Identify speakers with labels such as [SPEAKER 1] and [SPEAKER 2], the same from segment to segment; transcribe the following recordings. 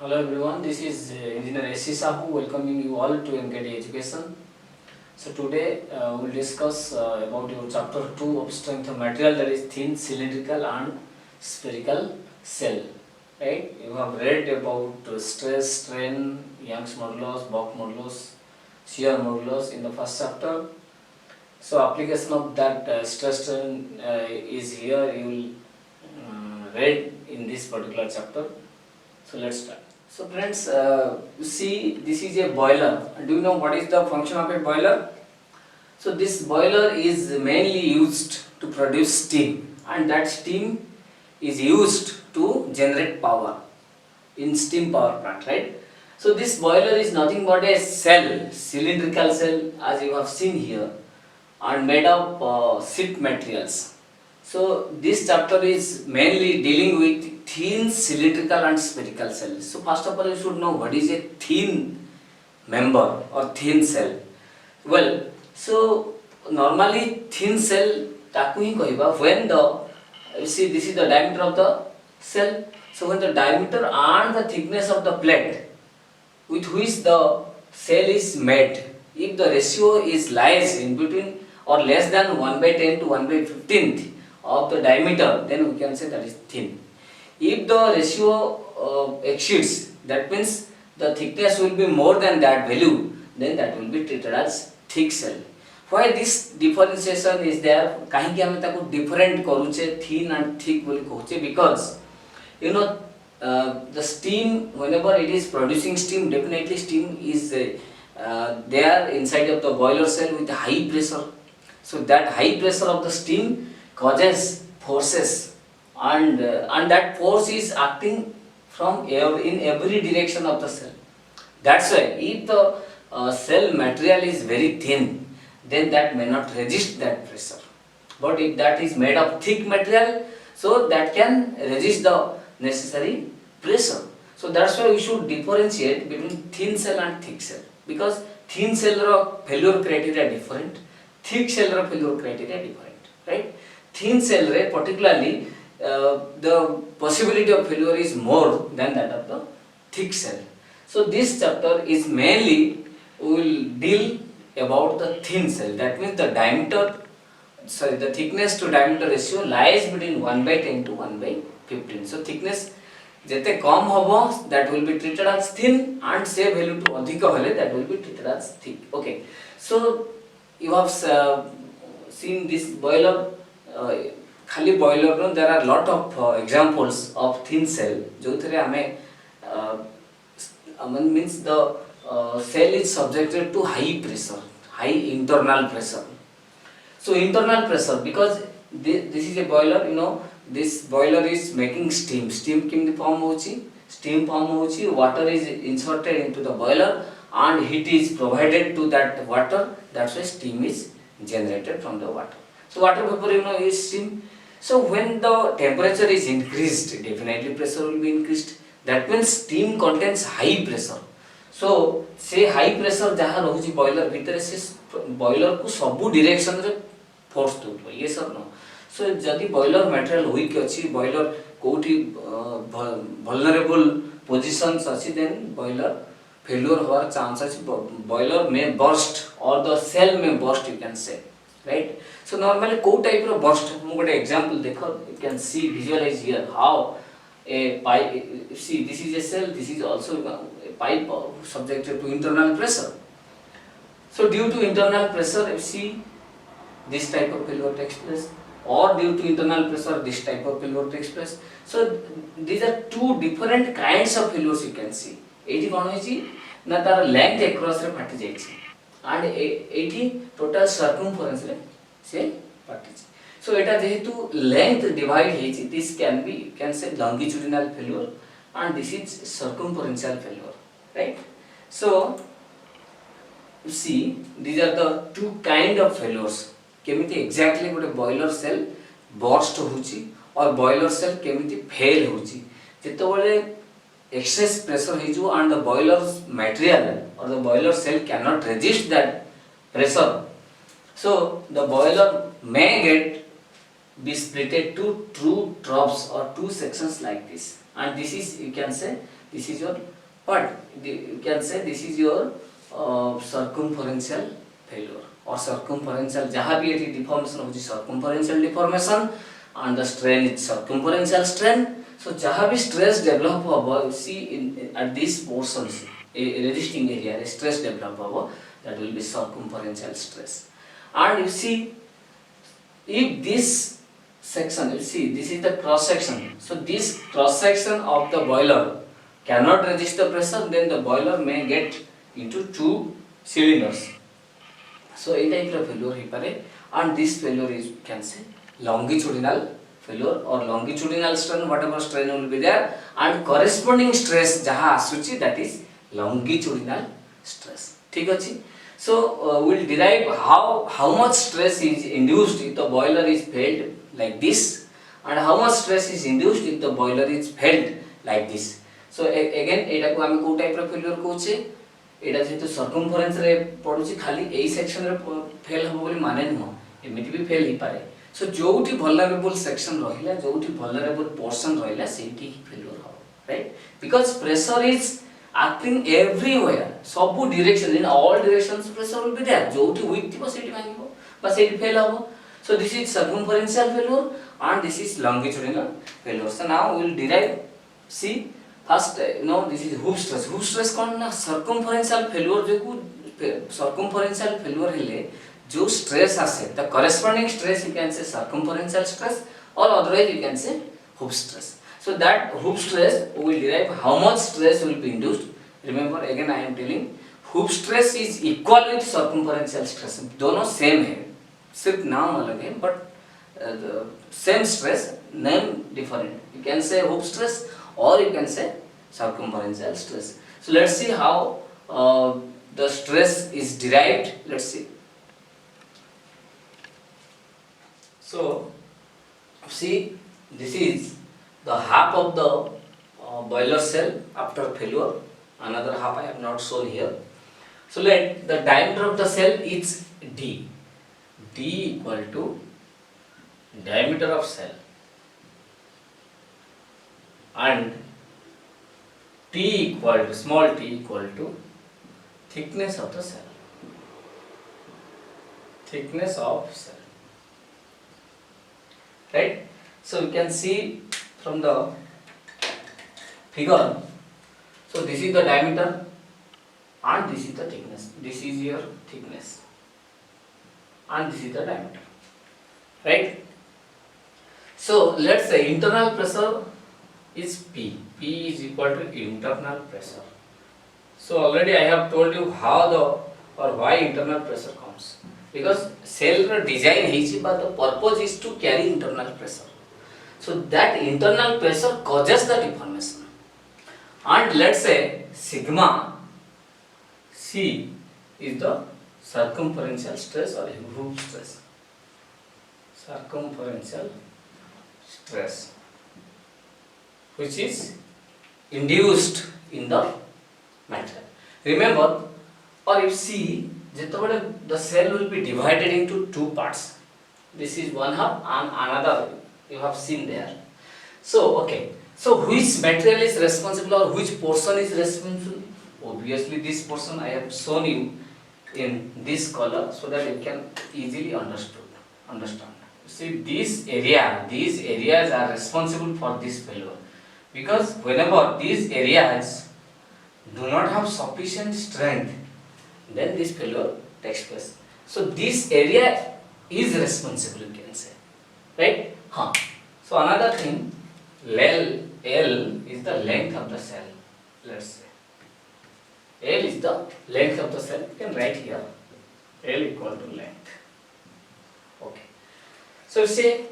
[SPEAKER 1] Hello everyone, this is Engineer S.C. Sahu welcoming you all to NKT Education. So today we'll discuss about your chapter 2 of strength of material, that is thin, cylindrical and spherical cell. Right? You have read about stress, strain, Young's modulus, Bock modulus, shear modulus in the first chapter. So application of that stress strain is here, you will read in this particular chapter. So let's start. So friends, you see this is a boiler. Do you know what is the function of a boiler? So this boiler is mainly used to produce steam, and that steam is used to generate power in steam power plant, right? So this boiler is nothing but a cell, cylindrical cell, as you have seen here, and made of sheet materials. So this chapter is mainly dealing with thin, cylindrical and spherical cells. So first of all you should know what is a thin member or thin cell. Well, so normally thin cell taku hi kahiba when the, you see this is the diameter of the cell. So when the diameter and the thickness of the plate with which the cell is made, if the ratio is lies in between or less than 1 by 10 to 1 by 15th of the diameter, then we can say that is thin. If the ratio exceeds, that means the thickness will be more than that value, then that will be treated as thick cell. Why this differentiation is there? Kahinki ame taku different karuche, thin and thick boli kahuche, because you know the steam, whenever it is producing steam, definitely steam is there inside of the boiler cell with high pressure. So that high pressure of the steam causes forces, and that force is acting from in every direction of the cell. That's why if the cell material is very thin, then that may not resist that pressure. But if that is made of thick material, so that can resist the necessary pressure. So that's why we should differentiate between thin cell and thick cell, because thin cell failure criteria different, thick cell failure criteria different, right? Thin cell particularly the possibility of failure is more than that of the thick cell. So this chapter is mainly will deal about the thin cell. That means the the thickness to diameter ratio lies between 1 by 10 to 1 by 15. So thickness jete kam hobo, that will be treated as thin, and say value to adhika hole, that will be treated as thick. Okay. So you have seen this boiler. खाली boiler no, there are lot of examples of thin cell जो थे हमें means the cell is subjected to high pressure, high internal pressure. So internal pressure, because this is a boiler, you know, this boiler is making steam. Steam kim form hochi, steam form hochi, water is inserted into the boiler and heat is provided to that water. That's why steam is generated from the water. So water vapor, you know, is steam. So when the temperature is increased, definitely pressure will be increased. That means steam contains high pressure. So say high pressure जहाँ रहुची boiler भीतर से boiler को सबू direction रे force दूँ ये सब ना. So जदि boiler material weak अच्छी, boiler कोठी vulnerable positions अच्छी, then boiler failure होवार chance अच्छी, boiler may burst or the cell may burst, you can say, right? So normally co type of burst, mu gote example dekho, you can see, visualize here how a pipe, see this is a cell, this is also a pipe subjected to internal pressure. So due to internal pressure, you see this type of failure takes place, or due to internal pressure this type of failure takes place. So these are two different kinds of failures you can see. एठी कोन होइची ना तार length across रे फाटी जाइची, and एठी total circumference रे से फाटी. So eta jehetu length divide hechi, this can be, you can say, longitudinal failure, and this is circumferential failure, right? So you see these are the two kind of failures. केमिति exactly गोटे boiler cell burst होची और boiler cell केमिति fail होची. जेतबेले excess pressure हेजु and the boiler material or the boiler cell cannot resist that pressure, so the boiler may get be splitted to two troughs or two sections like this, and this is, you can say, This is your what? You can say this is your circumferential failure or circumferential. जहाँ भी ये deformation होगी circumferential deformation and the strain is circumferential strain. So जहाँ भी stress develop होगा, you see in at these portions a resisting area, a stress develop होगा, that will be circumferential stress. And you see, if this section, you see this is the cross section. So this cross section of the boiler cannot resist the pressure, then the boiler may get into two cylinders. So a type of failure here, and this failure is, you can say, longitudinal failure or longitudinal strain, whatever strain will be there, and corresponding stress jaha asuchi, that is longitudinal stress. ठीक अछि. So we will derive how much stress is induced if the boiler is failed like this, and how much stress is induced if the boiler is failed like this. So again एटा को आमे को type रो failure कहूचे, एटा जेतु circumference रे पडुची खाली AE section रे fail हो बोली माने न, एमिति भी फेल ही पारे. सो जोउठी वल्नरेबल सेक्शन रहिला, जोउठी वल्नरेबल पोर्शन रहिला, सेठी ही फेल्युर हो, right? Because pressure is acting everywhere, सब direction, in all directions pressure will be there. जोउठी वीक थिबो सेठी भांगिबो बा सेठी फेल होबो. So this is circumferential failure and this is longitudinal failure. So now we will derive, see first this is hoop stress. Hoop stress कौन ना circumferential failure जो को circumferential failure हेले जो stress आसे, the corresponding stress you can say circumferential stress or otherwise you can say hoop stress. So that hoop stress we will derive how much stress will be induced. Remember again I am telling, hoop stress is equal with circumferential stress. दोनों same है, सिर्फ नाम अलग है, but same stress, name different. You can say hoop stress or you can say circumferential stress. So let's see how the stress is derived. Let's see. So see, this is the half of the boiler cell after failure. Another half I have not shown here. So let the diameter of the cell is D. D equal to diameter of cell and T equal to small t equal to thickness of the cell. Thickness of cell. Right? So you can see from the figure. So this is the diameter and this is the thickness. This is your thickness and this is the diameter. Right? So let's say internal pressure is P. P is equal to internal pressure. So already I have told you how the or why internal pressure comes. Because cell design is, but the purpose is to carry internal pressure. So that internal pressure causes the deformation. And let's say sigma C is the circumferential stress or hoop stress. Circumferential stress, which is induced in the material. Remember, or if see, the cell will be divided into two parts. This is one half and another you have seen there. So okay, so which material is responsible or which portion is responsible? Obviously this portion I have shown you in this color so that you can easily understand. See, these areas are responsible for this failure, because whenever these areas do not have sufficient strength, then this failure takes place. So this area is responsible, you can say, right? So another thing, L is the length of the cell. Let's say L is the length of the cell. You can write here L equal to length. Okay. So say,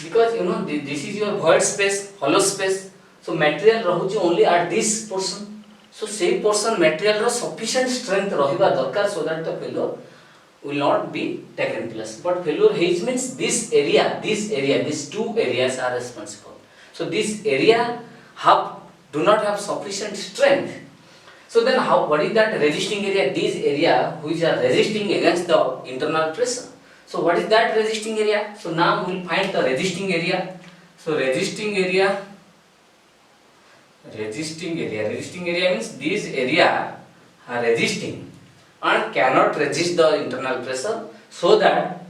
[SPEAKER 1] because this is your void space, hollow space. So material rahuchi only at this portion. So same portion material ro sufficient strength rahiba darkar so that the failure will not be taken place. But failure haze means this area, these two areas are responsible. So this area do not have sufficient strength. So then what is that resisting area? This area which are resisting against the internal pressure. So what is that resisting area? So now we will find the resisting area. So resisting area Resisting area means this area are resisting and cannot resist the internal pressure, so that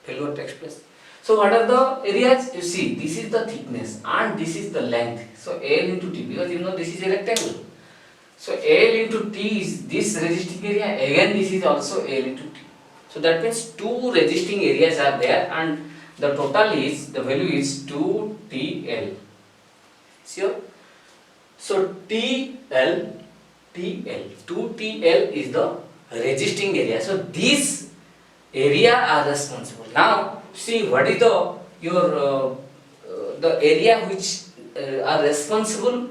[SPEAKER 1] failure takes place. So what are the areas? You see, this is the thickness and this is the length. So L into T, because you know this is a rectangle. So L into T is this resisting area, again this is also L into T. So that means two resisting areas are there and the total is, the value is 2TL. Sure? So TL, 2TL is the resisting area. So these area are responsible. Now see what is the the area which are responsible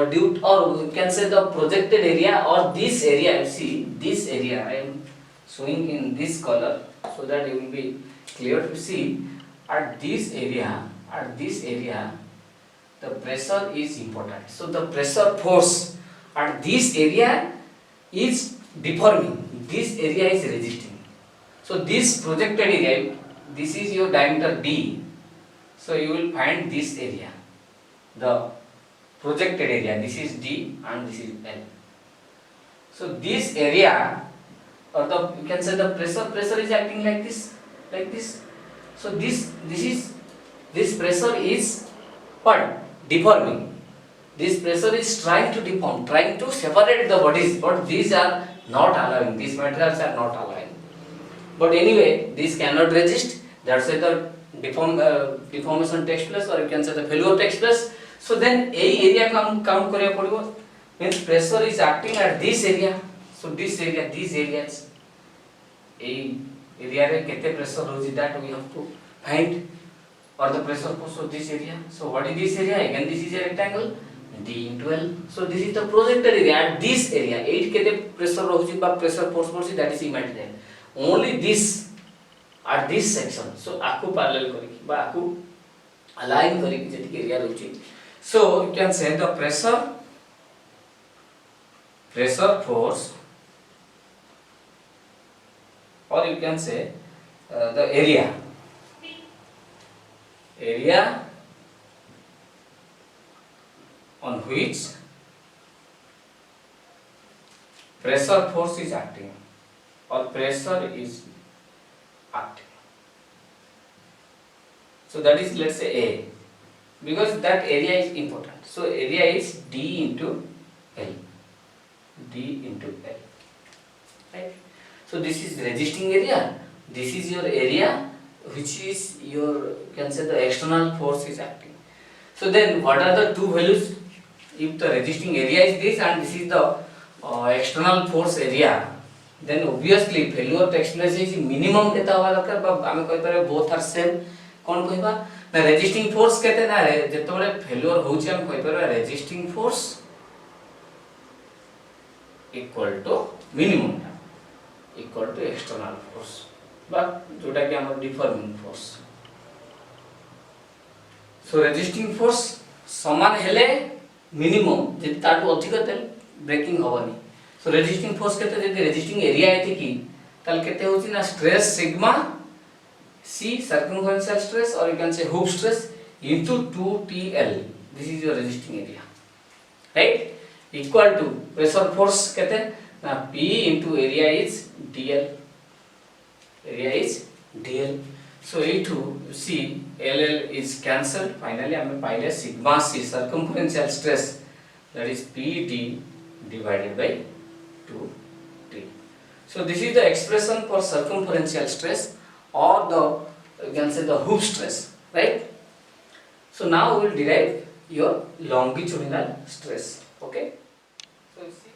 [SPEAKER 1] due, or we can say the projected area, or this area. You see this area I am showing in this color so that you will be clear to see. At this area, the pressure is important. So the pressure force at this area is deforming, this area is resisting. So this projected area, this is your diameter D. So you will find this area, the projected area, this is D and this is L. So this area, or the, you can say the pressure is acting like this. So this pressure is what? Deforming. This pressure is trying to deform, trying to separate the bodies, but these are not allowing, these materials are not allowing. But anyway, this cannot resist, that's why the deformation takes place, or you can say the failure takes place. So then a area count kariya padibo, means pressure is acting at this area. So this area, these areas, a area re kete pressure hoji, that we have to find, or the pressure force of this area. So what is this area? Again this is a rectangle, D into L. So this is the projected area at this area. 8 kete pressure hoji ba pressure force hoji, that is imaginary. Only this at this section. So aku parallel kariki ba aku align kariki jeti area rochi. So you can say the pressure force, or you can say the area on which pressure force is acting, or pressure is acting. So that is, let's say, A, because that area is important. So area is D into L. Right? So this is resisting area, this is your area which is your, you can say the external force is acting. So then what are the two values? If the resisting area is this and this is the external force area, then obviously failure takes place is minimum kete haba darkar, ba ame koi pare both are same. Kon koiba na resisting force kete na jetobale failure hochi, ame koi pare resisting force equal to minimum equal to external force, but jota ki amar deforming force. So resisting force saman hele minimum, jedi tatu adhika tel breaking hobani. So resisting force kete, jedi resisting area eti ki tal kete hochi na stress sigma C, circumferential stress, or you can say hoop stress, into 2TL. This is your resisting area, right? Equal to pressure force kete na P into area is DL. So E2, see, LL is cancelled. Finally, I am paile sigma C, circumferential stress, that is PD divided by 2T. So this is the expression for circumferential stress, or the, you can say the hoop stress, right? So now we will derive your longitudinal stress. Okay. So you see.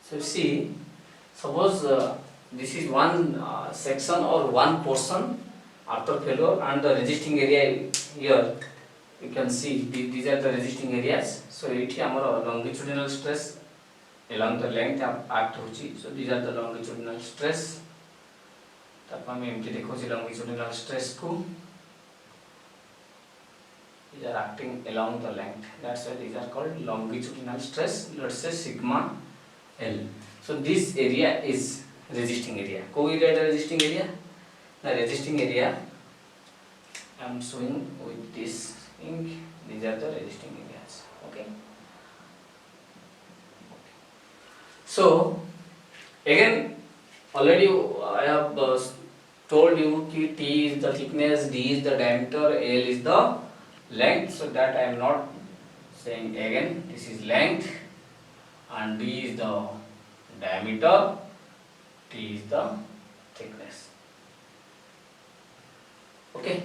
[SPEAKER 1] So see, suppose this is one section or one portion after failure, and the resisting area here, you can see these are the resisting areas. So it amara longitudinal stress along the length act hochi. So these are the longitudinal stress. ताप आम एमती देखो longitudinal stress को. these are acting along the length. That's why these are called longitudinal stress. Let's say sigma L. So this area is resisting area. Co area resisting area. The resisting area I am showing with this ink. These are the resisting areas. Okay. So again, already I have told you that T is the thickness, D is the diameter, L is the length. So that I am not saying again. This is length and D is the diameter, T is the thickness. Okay.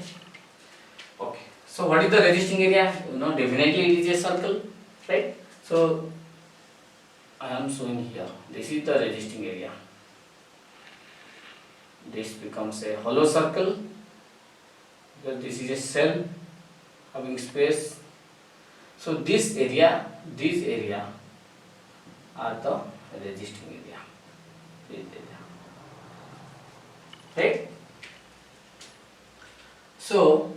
[SPEAKER 1] Okay. So what is the resisting area? Definitely it is a circle, right? So I am showing here. This is the resisting area. This becomes a hollow circle because this is a cell having space. So this area are the resisting area. This area. Right? So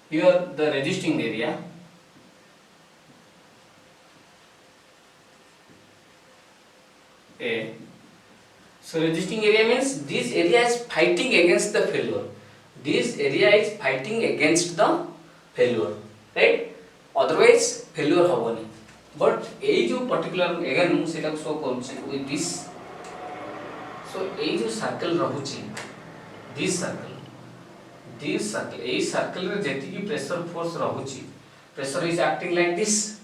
[SPEAKER 1] here the resisting area A. So resisting area means this area is fighting against the failure. This area is fighting against the failure, right? Otherwise failure haboni. But ei jo particular again mu seta show karuchi with this. So ei jo circle rahuchi, this circle ei circle re jetiki pressure force rahuchi, pressure is acting like this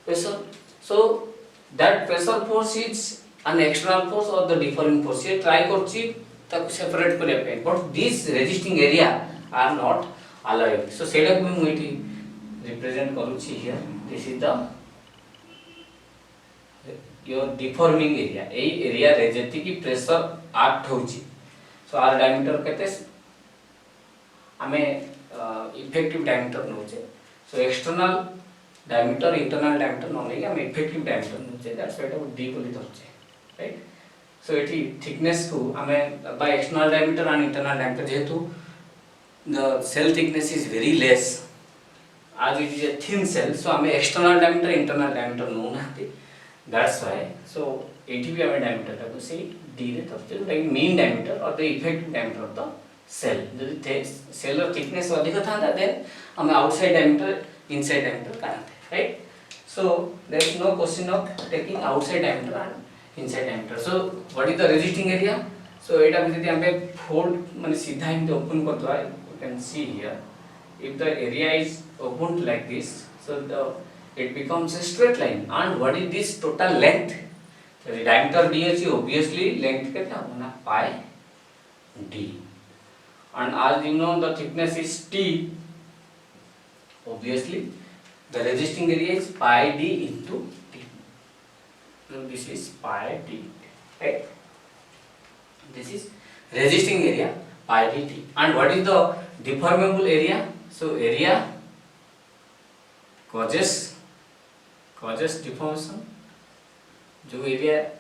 [SPEAKER 1] pressure. So that pressure force is an external force or the deforming force. ये try करची ताको separate करिया पे. But these resisting area are not allowed. So सेटा को मैं इटी represent करूची here. This is the your deforming area. A area रे जेती की pressure act होची. So r diameter कहते हैं हमें effective diameter नोचे. So external diameter, internal diameter no नहीं हमें effective diameter नोचे. That's why it D बोली धरचे. Right? So it thickness को हमें by external diameter and internal diameter जेहेतु the cell thickness is very less, as it is a thin cell, so हमें external diameter, internal diameter नो नाते. That's why. So 80 भी हमें diameter का तो से D रे तब से like mean diameter or the effective diameter of the cell. यदि cell और thickness अधिक था ना then हमें outside diameter, inside diameter कराते, right? So there is no question of taking outside diameter and inside diameter. So what is the resisting area? So it is यदि हमें fold माने सीधा ही open कर दो, you can see here. If the area is opened like this, so it becomes a straight line. And what is this total length? So the diameter D is obviously length कितना होना pi D. And as you know the thickness is T. Obviously the resisting area is pi D into T. So this is pi D, right? This is resisting area pi d T. And what is the deformable area? So area causes deformation. जो area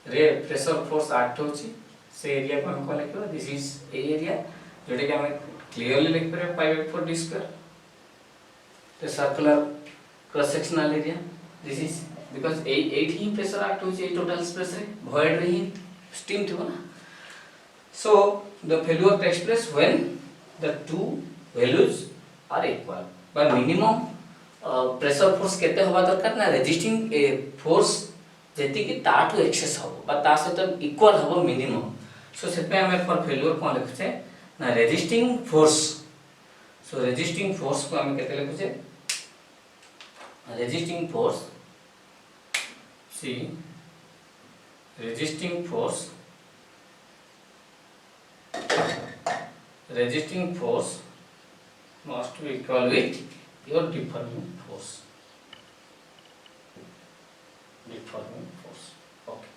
[SPEAKER 1] रे pressure force act होची से area को हम कौन लिखेगा? This is a area जोड़े क्या हमें clearly लिख पड़े pi by 4 d square. The circular cross sectional area. This is because 8 he pressure act होची total space रे void रही steam थी ना. So the failure takes place when the two values are equal. But minimum pressure force केते होगा दरकार ना resisting force जेती की ताटू excess हो बट तासे तो equal हो minimum. So सेपे हमें for failure कौन लिखते हैं ना resisting force. So resisting force को हमें केते लिखते हैं resisting force. See resisting force must be equal with your deforming force. Okay.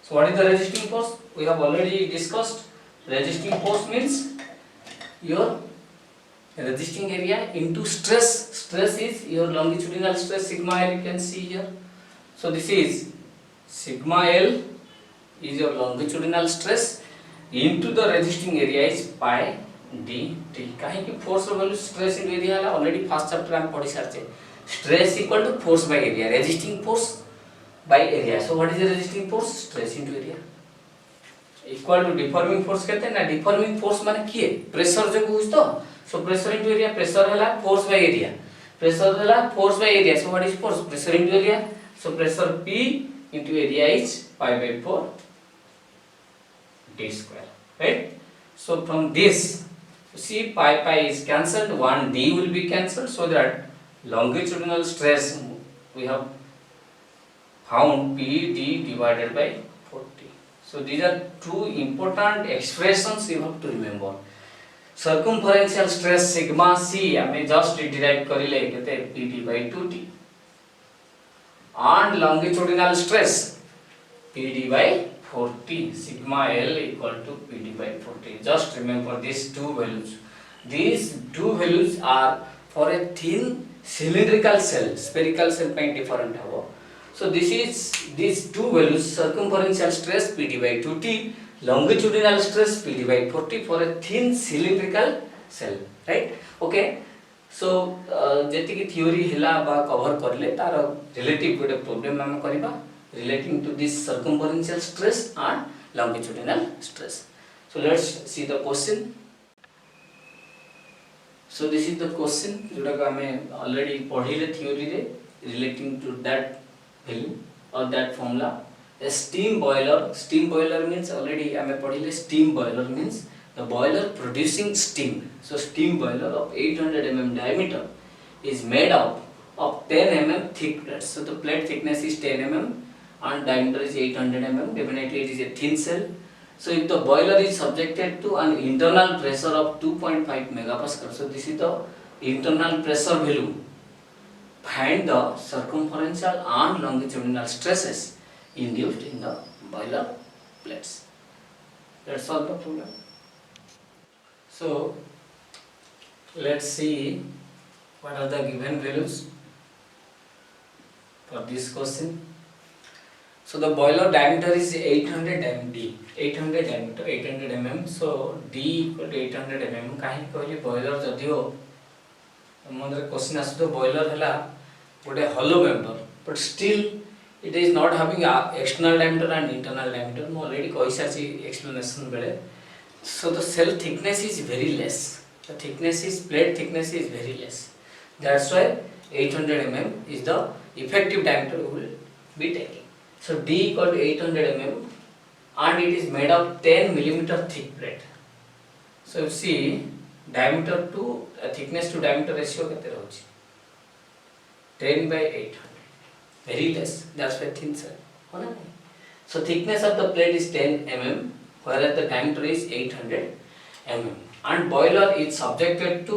[SPEAKER 1] So what is the resisting force? We have already discussed. Resisting force means your resisting area into stress. Stress is your longitudinal stress sigma L. You can see here. So this is sigma L is your longitudinal stress into the resisting area is pi D T कहीं की force value stress into area है already first chapter हम पढ़ी सारचे stress equal to force by area resisting force by area so what is the resisting force stress into area equal to deforming force कहते ना deforming force माने किए pressure जो होइस तो so pressure into area pressure हला force by area pressure हला force by area so what is force pressure into area so pressure P into area is pi by 4 d square right so from this see pi is cancelled one d will be cancelled so that longitudinal stress we have found P d divided by 40 so these are two important expressions you have to remember circumferential stress sigma c हमें just derive करिले केते P d by 2t and longitudinal stress PD by 40 sigma L equal to PD by 40 just remember these two values are for a thin cylindrical cell spherical cell ପାଇଁ different habo so these two values circumferential stress PD by 2t longitudinal stress PD by 40 for a thin cylindrical cell right okay सो जेति की theory हिला बा cover करले तार relative गोटे problem हम करबा relating to this circumferential stress and longitudinal stress so let's see the question so this is the question जोटा को हमें ऑलरेडी पढ़िले थ्योरी रे रिलेटिंग टू दैट वैल्यू और that formula a steam boiler means already हमें पढ़िले steam boiler means the boiler producing steam so steam boiler of 800 mm diameter is made up of 10 mm thick plates so the plate thickness is 10 mm and diameter is 800 mm definitely it is a thin cell so if the boiler is subjected to an internal pressure of 2.5 megapascal so this is the internal pressure value find the circumferential and longitudinal stresses induced in the boiler plates let's solve the problem so let's see what are the given values for this question so the boiler diameter is 800 mm 800 diameter 800 mm so d equal to 800 mm काहे कहली boiler जदियो हमर question आसु तो boiler हला गोटे hollow member but still it is not having external diameter and internal diameter mo already कहि साची explanation बेले so the cell thickness is very less the plate thickness is very less that's why 800 mm is the effective diameter we will be taking so d equal to 800 mm and it is made of 10 millimeter thick plate so you see diameter to thickness to diameter ratio kete rahuchi 10 by 800 very less that's why thin cell hona so thickness of the plate is 10 mm whereas the diameter is 800 mm and boiler is subjected to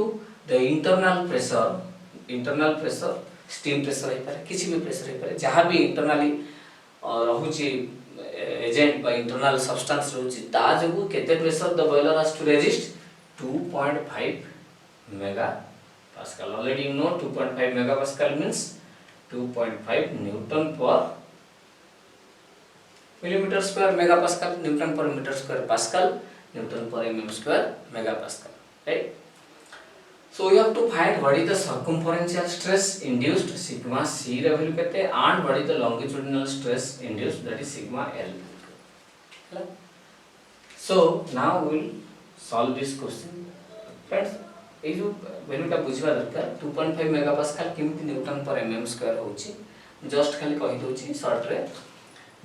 [SPEAKER 1] the internal pressure steam pressure है पारे किसी भी pressure है पारे जहाँ भी internally रहुची agent by internal substance रहुची ता जगु केते pressure the boiler has to resist 2.5 megapascal already you know 2.5 megapascal means 2.5 newton per millimeter square megapascal newton per meter square pascal newton per mm square megapascal right so we have to find what is the circumferential stress induced sigma c रे value केते and what is the longitudinal stress induced that is sigma l so now we will solve this question friends ए जो value टा बुझवा दरकार 2.5 megapascal केमिति Newton पर mm square होची just खाली कहि दोची शॉर्ट रे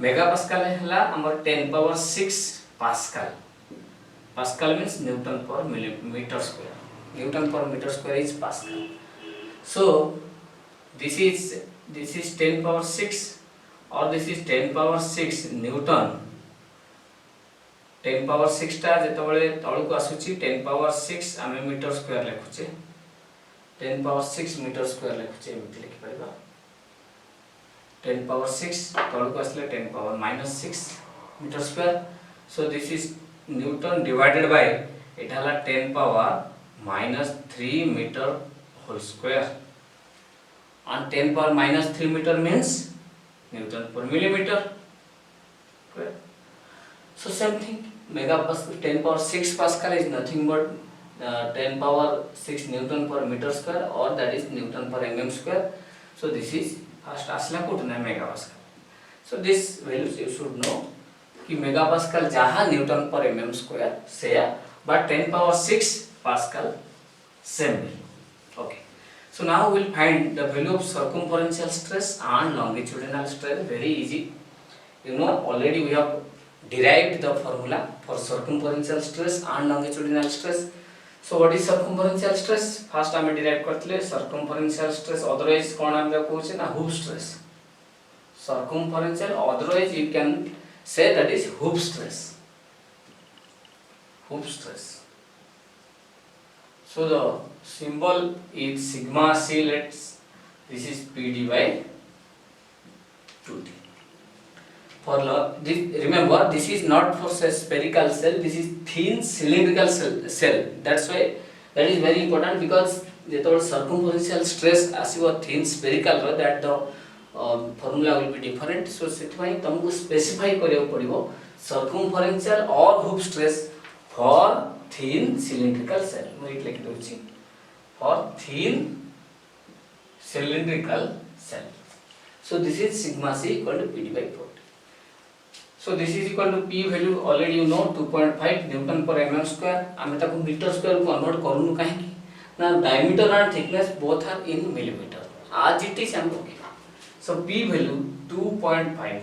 [SPEAKER 1] megapascal हला हमर 10 power 6 pascal means newton per millimeter square newton per meter square is pascal so this is 10 power 6 or this is 10 power 6 newton 10 power 6 टा जेतबेले तळु को आसुची 10 power 6 आमे मीटर स्क्वायर लेखुचे 10 power 6 मीटर स्क्वायर लेखुचे एमिति लिखि परबा 10 power 6 तळु को आसले 10 power -6 metre square so this is newton divided by it hala 10 power -3 meter whole square and 10 power -3 meter means newton per millimeter square so same thing megapascal 10 power 6 pascal is nothing but 10 power 6 Newton per meter square, or that is Newton per mm square. So this is first asla kutna megapascal. So this values you should know कि megapascal jaha Newton per mm square say, but 10 power 6 Pascal same value. Okay. So now we will find the value of circumferential stress and longitudinal stress. Very easy. You know already we have derived the formula for circumferential stress and longitudinal stress. So what is circumferential stress? First I am derive करतले circumferential stress, otherwise कौन आम कहूँ ना hoop stress. Circumferential, otherwise you can say that is hoop stress. Hoop stress. So the symbol is sigma c. Let's this is PD by 2t. For this, remember this is not for spherical cell. This is thin cylindrical cell. That's why that is very important, because the circumferential stress as you are thin spherical, that the formula will be different. So ସେଥିପାଇଁ ତମକୁ specify କରିବାକୁ ପଡ଼ିବ circumferential or hoop stress for thin cylindrical cell. ମୁଁ ଏଇଠି ଲେଖି ଦଉଛି for thin cylindrical cell. So this is sigma c equal to PD by 4. So this is equal to P value already you know 2.5 Newton per mm square. आमे ताको metre square को convert करूनु काहे ना diameter and thickness both are in millimeter. आज it is हम okay. So P value 2.5.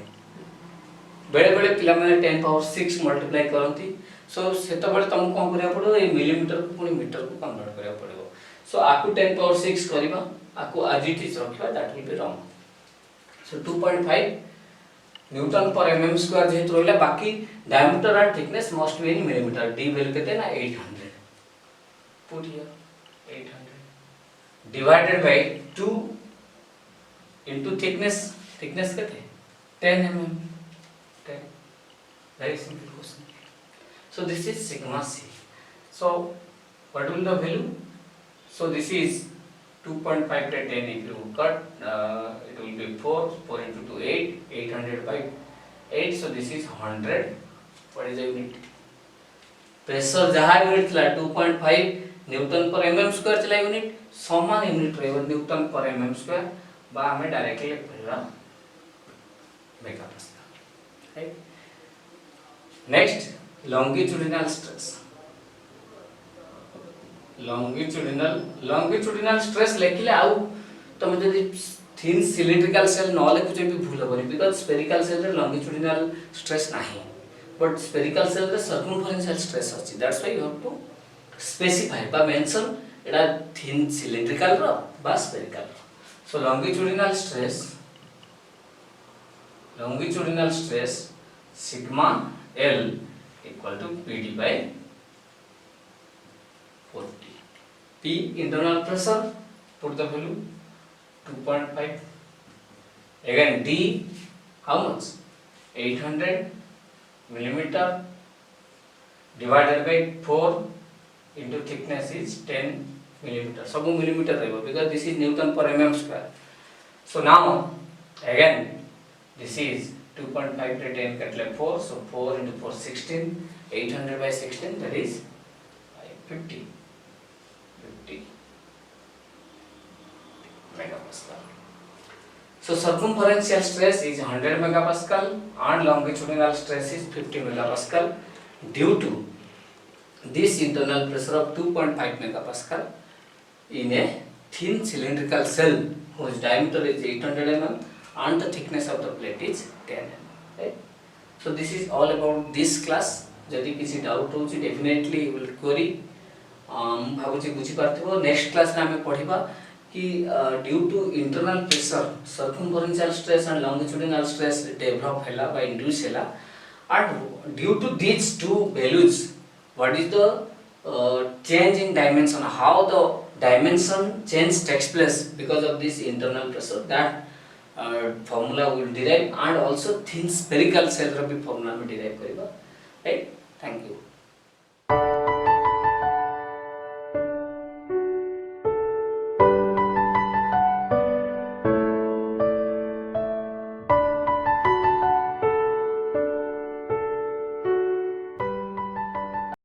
[SPEAKER 1] बेले बेले पिला माने 10 power 6 मल्टीप्लाई करंती. So सेता बेले तुमको कोन करिया पड़ो ए मिलीमीटर को पुनी मीटर को कन्वर्ट करिया पड़ो. So आकु 10 power 6 करिबा आकु आज it is रखिबा, that will be wrong. So 2.5 Newton per mm square जेहेतु रहिला, बाकी diameter and thickness must be in millimeter. D value केते ना 800. Put here 800 divided by 2 into thickness. Thickness केते 10 mm. 10. Very simple question. So this is sigma c. So what will the value? So this is 2.5 by 10. If you cut, it will be 4 into 2 8, 800 by 8. So this is 100. What is the unit? Pressure जहाँ unit थला 2.5 Newton per mm square चला unit, समान unit रहेगा Newton per mm square. बा हमें directly लिख पड़ेगा megapascal. Right? Next, longitudinal stress. longitudinal stress लेखिले आउ तमे जदि thin cylindrical cell न लेखुचे भी भूल होबनी, because spherical cell रे longitudinal stress नाही, but spherical cell रे circumferential stress अछि. That's why you have to specify by mention Etah thin cylindrical रो बा spherical. So longitudinal stress sigma L equal to PD by 40. P internal pressure, put the value 2.5. Again D how much? 800 millimeter divided by 4 into thickness is 10 millimeter. सब millimeter रहेगा, because this is Newton per mm square. So now again this is 2.5 by 10 cut like 4. So 4 into 4 16. 800 by 16, that is 50 megapascal. So circumferential stress is 100 megapascal and longitudinal stress is 50 megapascal due to this internal pressure of 2.5 megapascal in a thin cylindrical cell whose diameter is 800 mm and the thickness of the plate is 10 mm. Right? So this is all about this class. जदि किसी doubt होची definitely you will query. भाबुची बुझी पारथिबो. Next class रे हमें पढिबा कि due to internal pressure circumferential stress and longitudinal stress develop हैला बाय इंड्यूस हैला, and due to these two values what is the change in dimension, how the dimension change takes place because of this internal pressure, that formula will derive, and also thin spherical cell रा भी formula में derive करिबा. Right? Thank you.